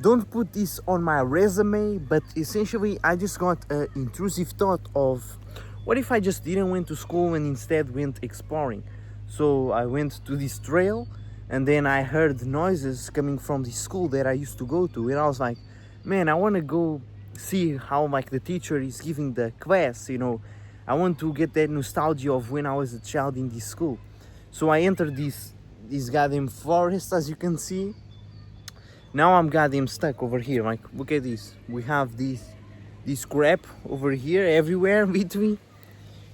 don't put this on my resume, but essentially I just got an intrusive thought of what if I just didn't went to school and instead went exploring. So I went to this trail and then I heard noises coming from the school that I used to go to, and I was like, man, I want to go see how like the teacher is giving the class, you know. I want to get that nostalgia of when I was a child in this school. So I entered this goddamn forest, as you can see. Now I'm goddamn stuck over here. Like, look at this. We have this crap over here everywhere in between,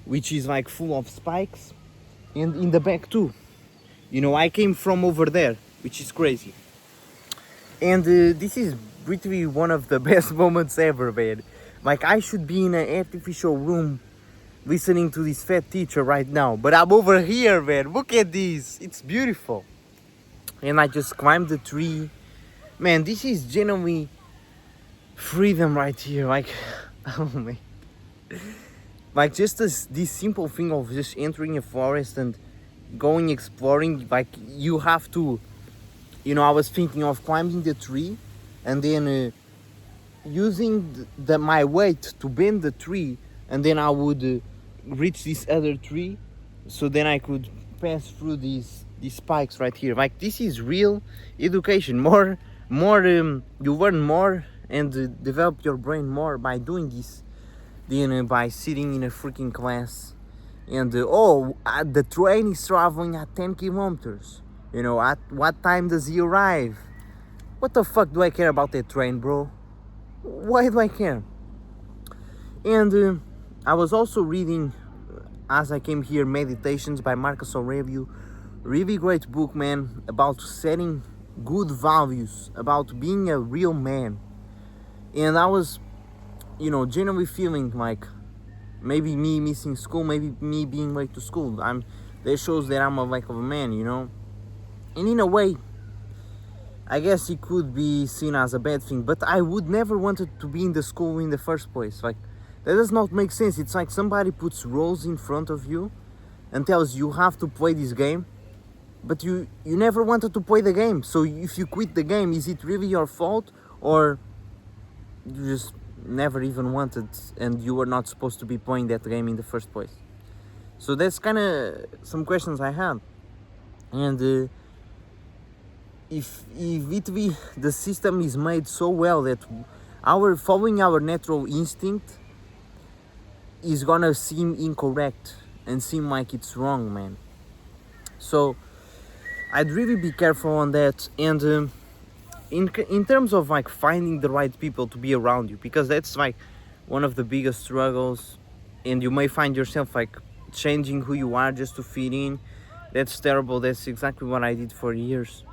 which is like full of spikes, and in the back too. You know, I came from over there, which is crazy. And this is literally one of the best moments ever, man. Like, I should be in an artificial room listening to this fat teacher right now, but I'm over here, man. Look at this. It's beautiful. And I just climbed the tree. Man, this is genuinely freedom right here. Like, oh man. Like, just this simple thing of just entering a forest and going exploring. Like, you have to, you know, I was thinking of climbing the tree and then using my weight to bend the tree, and then I would reach this other tree, so then I could pass through these spikes right here. Like, this is real education. More you learn more and develop your brain more by doing this than by sitting in a freaking class. And the train is traveling at 10 kilometers. You know, at what time does he arrive? What the fuck do I care about that train, bro? Why do I care? And I was also reading, as I came here, Meditations by Marcus Aurelius. Really great book, man, about setting good values, about being a real man. And I was, you know, genuinely feeling like maybe me missing school, maybe me being late to school. That shows that I'm a lack of a man, you know. And in a way, I guess it could be seen as a bad thing, but I would never wanted to be in the school in the first place. Like, that does not make sense. It's like somebody puts rules in front of you and tells you have to play this game, but you never wanted to play the game. So if you quit the game, is it really your fault, or you just never even wanted and you were not supposed to be playing that game in the first place? So that's kind of some questions I have. And if the system is made so well that following our natural instinct is gonna seem incorrect and seem like it's wrong, man. So I'd really be careful on that. And in terms of like finding the right people to be around you, because that's like one of the biggest struggles, and you may find yourself like changing who you are just to fit in. That's terrible. That's exactly what I did for years.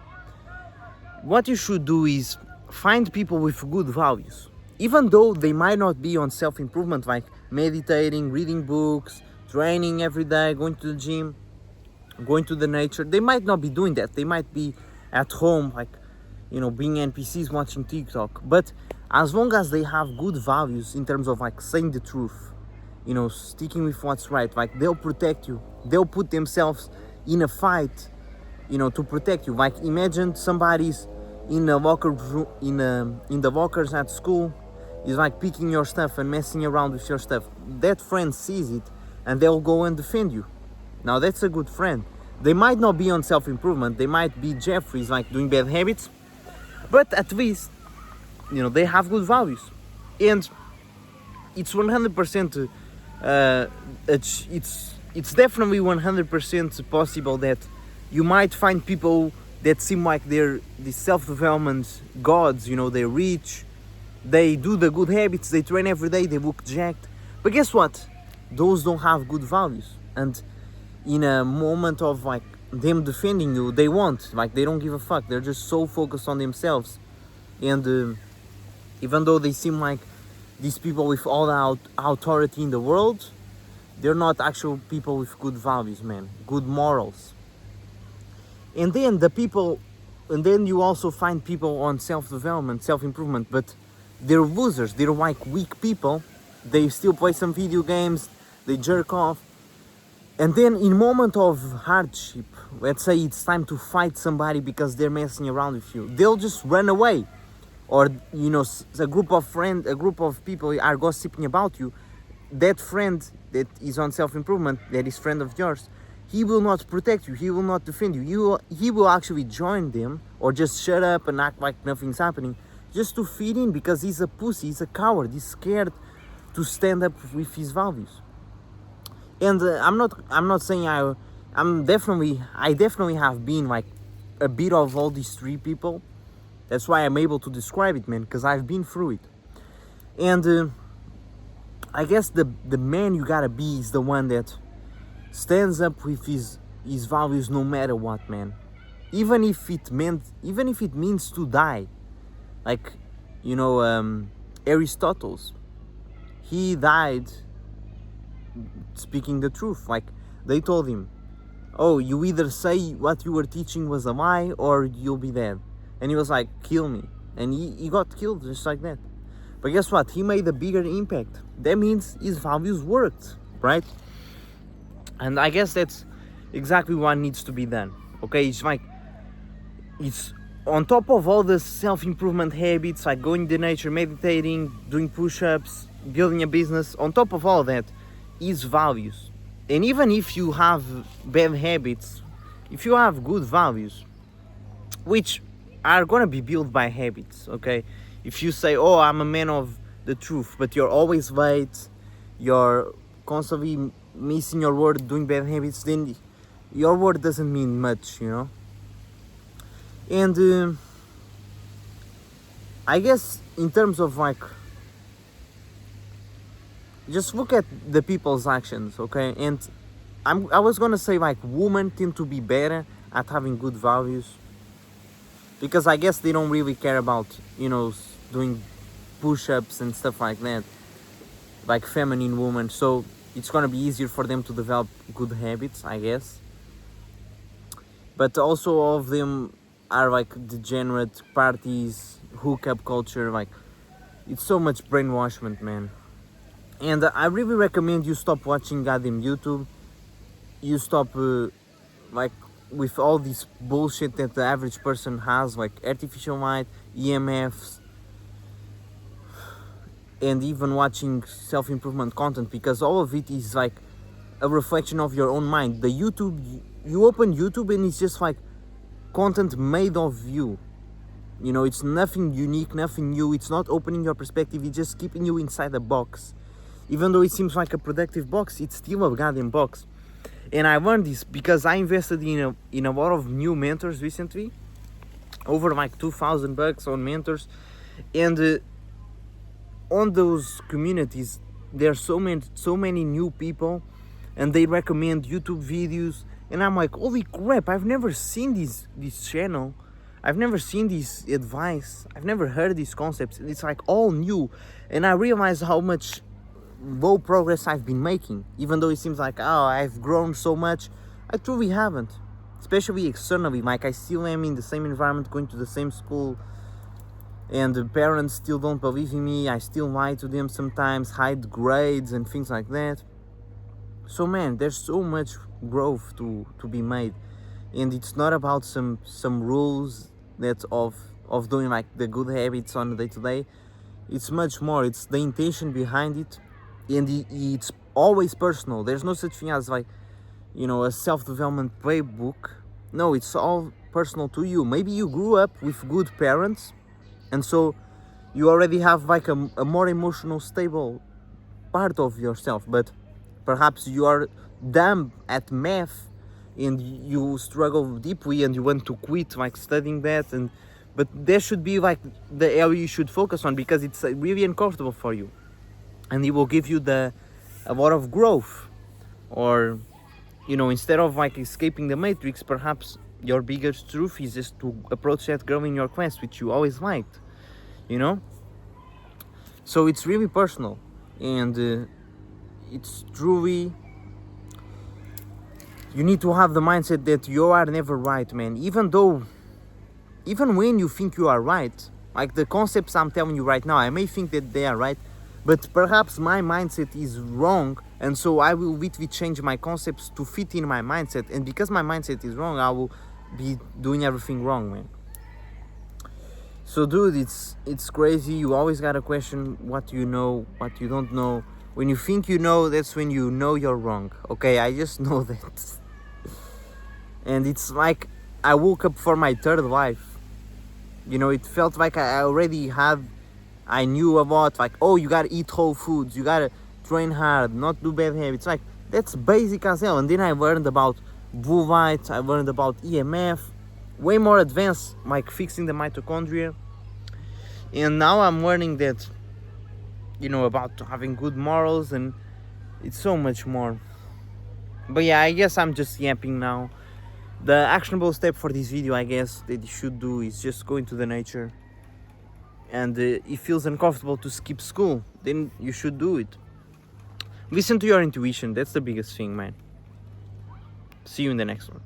What you should do is find people with good values, even though they might not be on self-improvement, like meditating, reading books, training every day, going to the gym, going to the nature. They might not be doing that. They might be at home, like, you know, being NPCs watching TikTok. But as long as they have good values in terms of like saying the truth, you know, sticking with what's right, like, they'll protect you. They'll put themselves in a fight, you know, to protect you. Like, imagine somebody's in a locker room, in the lockers at school, is like picking your stuff and messing around with your stuff. That friend sees it and they'll go and defend you. Now that's a good friend. They might not be on self-improvement. They might be Jeffries, like doing bad habits, but at least, you know, they have good values. And it's 100%. It's definitely 100% possible that you might find people that seem like they're the self-development gods. You know, they're rich, they do the good habits, they train every day, they look jacked. But guess what? Those don't have good values. And in a moment of like them defending you, they won't. Like, they don't give a fuck. They're just so focused on themselves. And even though they seem like these people with all the authority in the world, they're not actual people with good values, man. Good morals. And then you also find people on self-development, self-improvement, but they're losers. They're like weak people. They still play some video games, they jerk off. And then in moment of hardship, let's say it's time to fight somebody because they're messing around with you, they'll just run away. or a group of friends, a group of people are gossiping about you, that friend that is on self-improvement, that is friend of yours, he will not protect you, he will not defend you, he will actually join them or just shut up and act like nothing's happening just to fit in, because he's a pussy, he's a coward, he's scared to stand up with his values. And I'm not saying I definitely have been like a bit of all these three people. That's why I'm able to describe it, man, because I've been through it. And I guess the man you gotta be is the one that stands up with his values no matter what, man. Even if it means to die. Like, Aristotle's, he died speaking the truth. Like, they told him, oh, you either say what you were teaching was a lie or you'll be dead. And he was like, kill me. And he got killed just like that. But guess what? He made a bigger impact. That means his values worked, right? And I guess that's exactly what needs to be done. Okay, it's on top of all the self-improvement habits, like going to nature, meditating, doing push-ups, building a business, on top of all that is values. And even if you have bad habits, if you have good values, which are gonna be built by habits, okay? If you say, oh, I'm a man of the truth, but you're always late, you're constantly missing your word, doing bad habits, then your word doesn't mean much, And I guess in terms of just look at the people's actions, okay? And I was gonna say women tend to be better at having good values, because I guess they don't really care about doing push-ups and stuff like that, like feminine women. So it's gonna be easier for them to develop good habits, I guess. But also all of them are degenerate parties, hookup culture. It's so much brainwashment, man. And I really recommend you stop watching goddamn YouTube. You stop with all this bullshit that the average person has, like artificial light, EMFs, and even watching self-improvement content, because all of it is like a reflection of your own mind. The YouTube, you open YouTube and it's just content made of you. It's nothing unique, nothing new. It's not opening your perspective. It's just keeping you inside a box. Even though it seems like a productive box, it's still a goddamn box. And I learned this because I invested in a lot of new mentors recently, over $2,000 on mentors, and on those communities there are so many new people, and they recommend YouTube videos, and I'm like, holy crap! I've never seen this channel, I've never seen this advice, I've never heard these concepts. It's all new, and I realized how much low progress I've been making, even though it seems oh, I've grown so much. I truly haven't, especially externally. I still am in the same environment, going to the same school, and the parents still don't believe in me. I still lie to them sometimes, hide grades and things like that. So man, there's so much growth to be made, and it's not about some rules that of doing the good habits on the day-to-day. It's much more. It's the intention behind it. And it's always personal. There's no such thing as a self-development playbook. No, it's all personal to you. Maybe you grew up with good parents, and so you already have a more emotional stable part of yourself. But perhaps you are dumb at math and you struggle deeply and you want to quit studying that, but there should be the area you should focus on, because it's really uncomfortable for you. And it will give you a lot of growth. Or instead of escaping the matrix, perhaps your biggest truth is just to approach that girl in your class which you always liked. So it's really personal, and it's truly, you need to have the mindset that you are never right, man. Even when you think you are right, the concepts I'm telling you right now, I may think that they are right, but perhaps my mindset is wrong, and so I will literally change my concepts to fit in my mindset. And because my mindset is wrong, I will be doing everything wrong, man. So dude, it's crazy. You always gotta question what you know, what you don't know. When you think you know, that's when you know you're wrong. Okay, I just know that. And it's like I woke up for my third life. You know, it felt like I already had, I knew about, like, oh, you gotta eat whole foods, you gotta train hard, not do bad habits. Like, that's basic as hell. And then I learned about blue light, I learned about EMF, way more advanced, like fixing the mitochondria. And now I'm learning that, you know, about having good morals, and it's so much more. But yeah, I guess I'm just yapping now. The actionable step for this video, I guess, that you should do is just go into the nature. And it feels uncomfortable to skip school, then you should do it. Listen to your intuition, that's the biggest thing, man. See you in the next one.